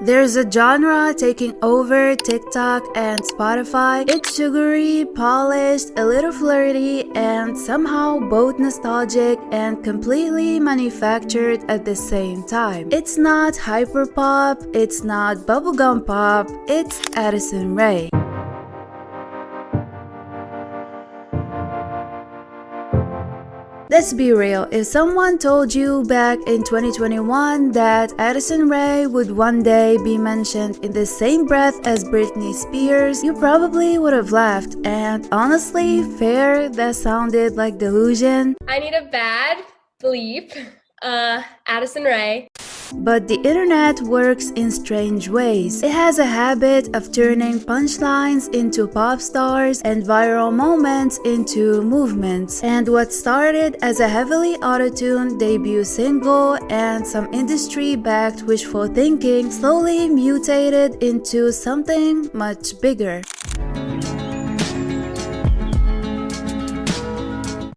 There's a genre taking over TikTok and Spotify. It's sugary, polished, a little flirty, and somehow both nostalgic and completely manufactured at the same time. It's not hyperpop, it's not bubblegum pop, it's Addison Rae. Let's be real, if someone told you back in 2021 that Addison Rae would one day be mentioned in the same breath as Britney Spears, you probably would have laughed, and honestly, fair, that sounded like delusion. I need a bad bleep, Addison Rae. But the internet works in strange ways. It has a habit of turning punchlines into pop stars and viral moments into movements. And what started as a heavily auto-tuned debut single and some industry-backed wishful thinking slowly mutated into something much bigger.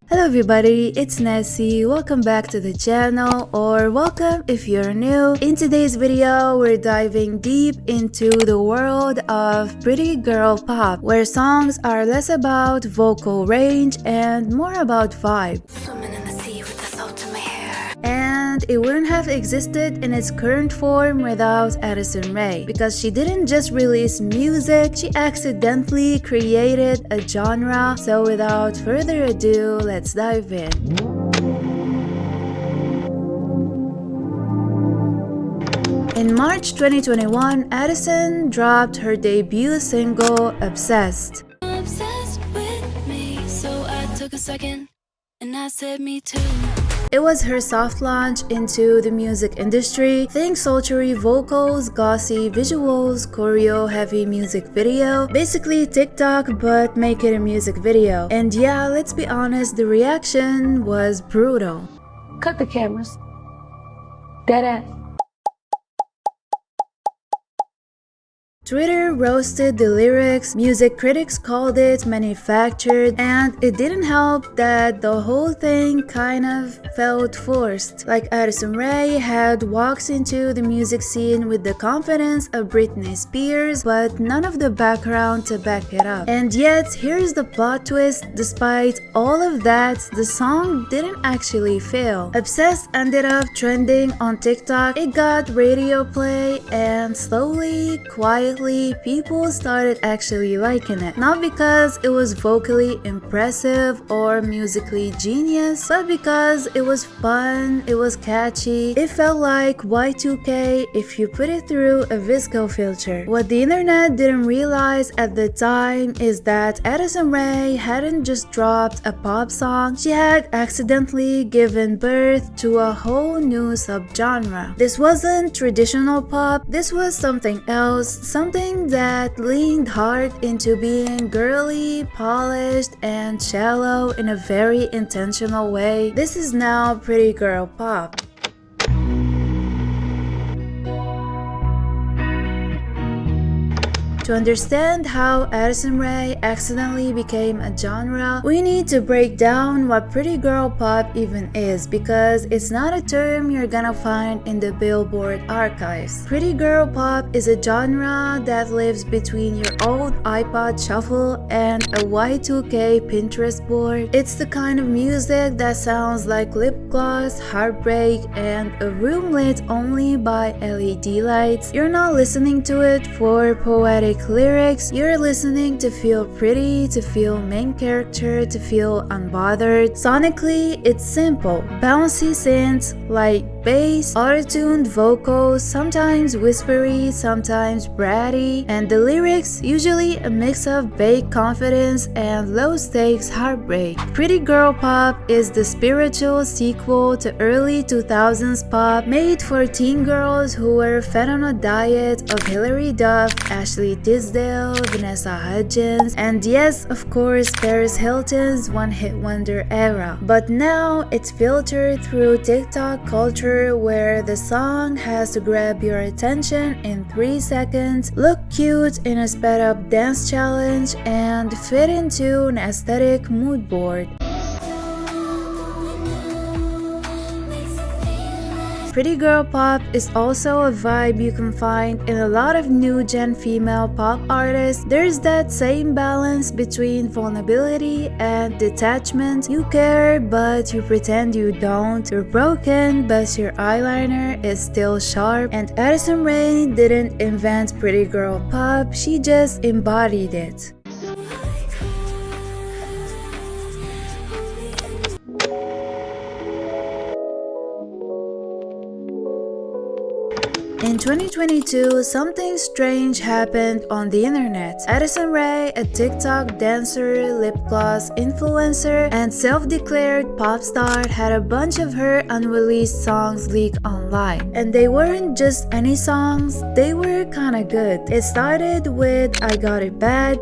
Hello everybody, it's Nessi. Welcome back to the channel, or welcome if you're new. In today's video, we're diving deep into the world of pretty girl pop, where songs are less about vocal range and more about vibe. Swimming in the sea with the salt in my hair. And it wouldn't have existed in its current form without Addison Rae, because she didn't just release music, she accidentally created a genre. So without further ado, let's dive in. In March 2021, Addison dropped her debut single, Obsessed. Obsessed with me, so I took a second and I said me too. It was her soft launch into the music industry. Think sultry vocals, glossy visuals, choreo-heavy music video. Basically TikTok, but make it a music video. And yeah, let's be honest, the reaction was brutal. Cut the cameras. Dead ass. Twitter roasted the lyrics, music critics called it manufactured, and it didn't help that the whole thing kind of felt forced. Like Addison Rae had walked into the music scene with the confidence of Britney Spears, but none of the background to back it up. And yet, here's the plot twist, despite all of that, the song didn't actually fail. Obsessed ended up trending on TikTok, it got radio play, and slowly, quietly, people started actually liking it. Not because it was vocally impressive or musically genius, but because it was fun, it was catchy, it felt like Y2K if you put it through a visco filter. What the internet didn't realize at the time is that Addison Rae hadn't just dropped a pop song, she had accidentally given birth to a whole new subgenre. This wasn't traditional pop, this was something else, something that leaned hard into being girly, polished, and shallow in a very intentional way. This is now pretty girl pop. To understand how Addison Rae accidentally became a genre, we need to break down what pretty girl pop even is, because it's not a term you're gonna find in the Billboard archives. Pretty girl pop is a genre that lives between your old iPod shuffle and a Y2K Pinterest board. It's the kind of music that sounds like lip gloss, heartbreak, and a room lit only by LED lights. You're not listening to it for poetic lyrics, you're listening to feel pretty, to feel main character, to feel unbothered. Sonically, it's simple. Bouncy synths, light bass, auto-tuned vocals, sometimes whispery, sometimes bratty, and the lyrics usually a mix of vague confidence and low-stakes heartbreak. Pretty girl pop is the spiritual sequel to early 2000s pop, made for teen girls who were fed on a diet of Hilary Duff, Ashley Tisdale, Vanessa Hudgens, and yes, of course, Paris Hilton's one-hit wonder era. But now it's filtered through TikTok culture, where the song has to grab your attention in 3 seconds, look cute in a sped-up dance challenge, and fit into an aesthetic mood board. Pretty girl pop is also a vibe you can find in a lot of new gen female pop artists. There's that same balance between vulnerability and detachment. You care, but you pretend you don't. You're broken, but your eyeliner is still sharp. And Addison Rae didn't invent pretty girl pop, she just embodied it. In 2022, something strange happened on the internet. Addison Rae, a TikTok dancer, lip gloss influencer, and self-declared pop star, had a bunch of her unreleased songs leak online. And they weren't just any songs, they were kinda good. It started with I Got It Bad.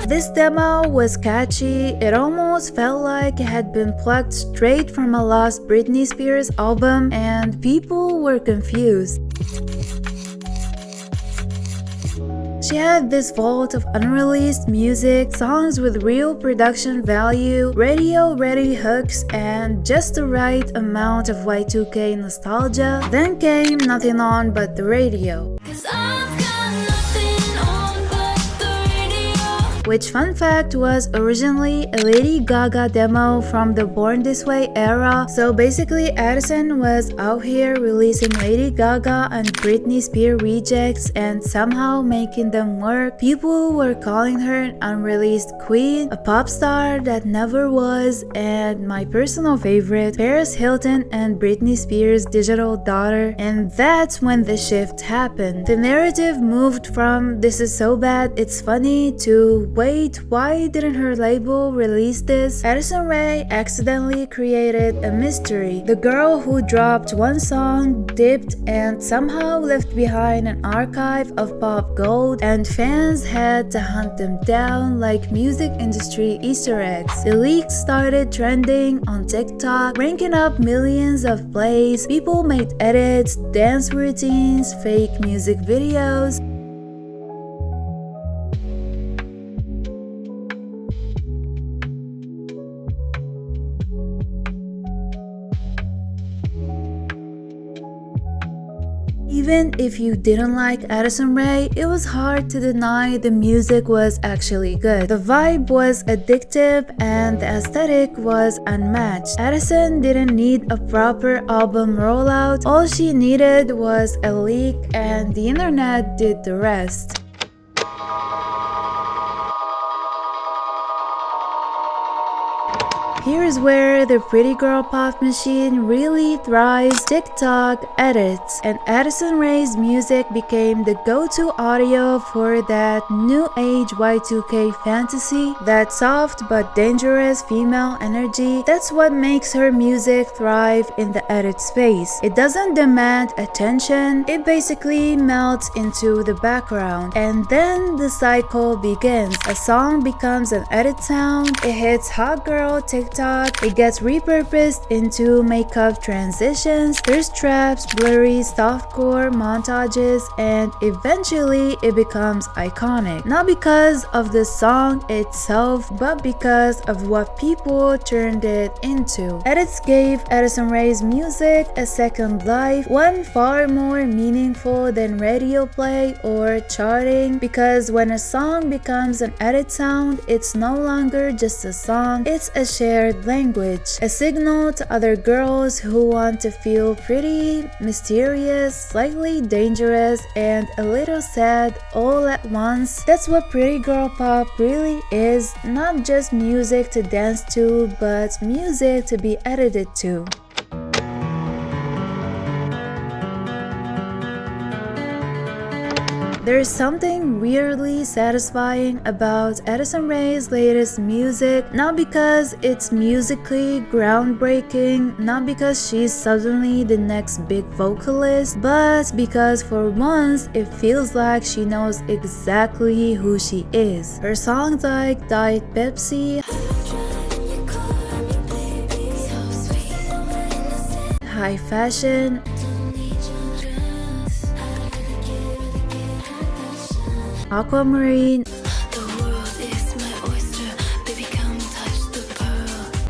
This demo was catchy, it almost felt like it had been plucked straight from a lost Britney Spears album, and people were confused. She had this vault of unreleased music, songs with real production value, radio-ready hooks, and just the right amount of Y2K nostalgia. Then came Nothing On But The Radio, which, fun fact, was originally a Lady Gaga demo from the Born This Way era. So basically, Addison was out here releasing Lady Gaga and Britney Spears rejects and somehow making them work. People were calling her an unreleased queen, a pop star that never was, and my personal favorite, Paris Hilton and Britney Spears' digital daughter. And that's when the shift happened. The narrative moved from "this is so bad, it's funny" to "wait, why didn't her label release this?" Addison Rae accidentally created a mystery. The girl who dropped one song, dipped, and somehow left behind an archive of pop gold, and fans had to hunt them down like music industry Easter eggs. The leaks started trending on TikTok, ranking up millions of plays. People made edits, dance routines, fake music videos. Even if you didn't like Addison Rae, it was hard to deny the music was actually good. The vibe was addictive and the aesthetic was unmatched. Addison didn't need a proper album rollout. All she needed was a leak, and the internet did the rest. Here's where the pretty girl pop machine really thrives: TikTok edits. And Addison Rae's music became the go-to audio for that new age Y2K fantasy, that soft but dangerous female energy. That's what makes her music thrive in the edit space. It doesn't demand attention, it basically melts into the background. And then the cycle begins. A song becomes an edit sound, it hits hot girl TikTok, it gets repurposed into makeup transitions, there's traps, blurry softcore montages, and eventually it becomes iconic. Not because of the song itself, but because of what people turned it into. Edits gave Addison Rae's music a second life, one far more meaningful than radio play or charting, because when a song becomes an edit sound, it's no longer just a song, it's a shared language, a signal to other girls who want to feel pretty, mysterious, slightly dangerous, and a little sad all at once. That's what pretty girl pop really is, not just music to dance to, but music to be edited to. There's something weirdly satisfying about Addison Rae's latest music, not because it's musically groundbreaking, not because she's suddenly the next big vocalist, but because for once it feels like she knows exactly who she is. Her songs like Diet Pepsi, High Fashion, Aquamarine,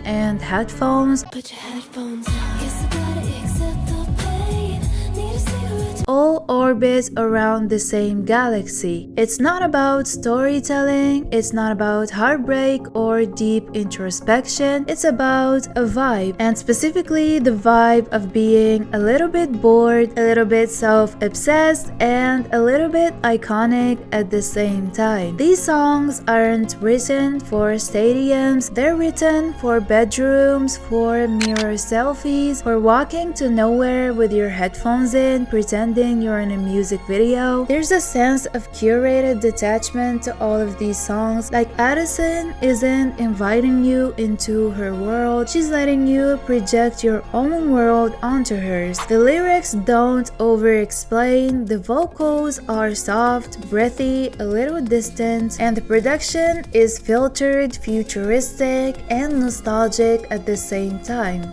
and headphones, Put your headphones on. Guess I gotta accept the pain. Need a cigarette. all orbit around the same galaxy. It's not about storytelling, it's not about heartbreak or deep introspection, it's about a vibe, and specifically the vibe of being a little bit bored, a little bit self-obsessed, and a little bit iconic at the same time. These songs aren't written for stadiums, they're written for bedrooms, for mirror selfies, for walking to nowhere with your headphones in, pretending you're in a music video. There's a sense of curated detachment to all of these songs. Like Addison isn't inviting you into her world, she's letting you project your own world onto hers. The lyrics don't over-explain, the vocals are soft, breathy, a little distant, and the production is filtered, futuristic, and nostalgic at the same time.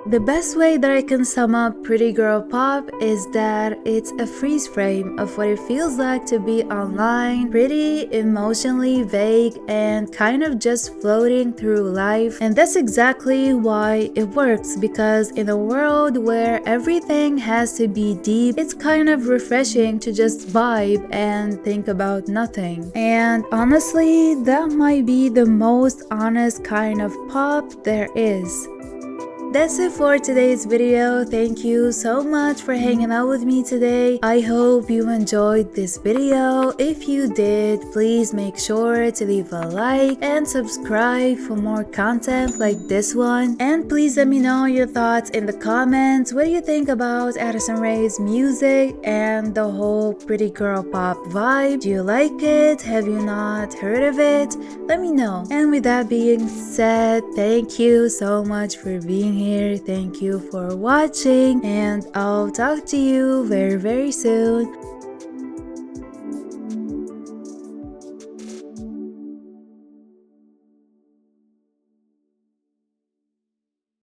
The best way that I can sum up Pretty Girl Pop is that it's a freeze frame of what it feels like to be online, pretty, emotionally vague, and kind of just floating through life. And that's exactly why it works, because in a world where everything has to be deep, it's kind of refreshing to just vibe and think about nothing. And honestly, that might be the most honest kind of pop there is. That's it for today's video. Thank you so much for hanging out with me today. I hope you enjoyed this video. If you did, please make sure to leave a like and subscribe for more content like this one. And please let me know your thoughts in the comments. What do you think about Addison Rae's music and the whole Pretty Girl Pop vibe? Do you like it? Have you not heard of it? Let me know. And with that being said, thank you so much for being here. Thank you for watching, and I'll talk to you very soon.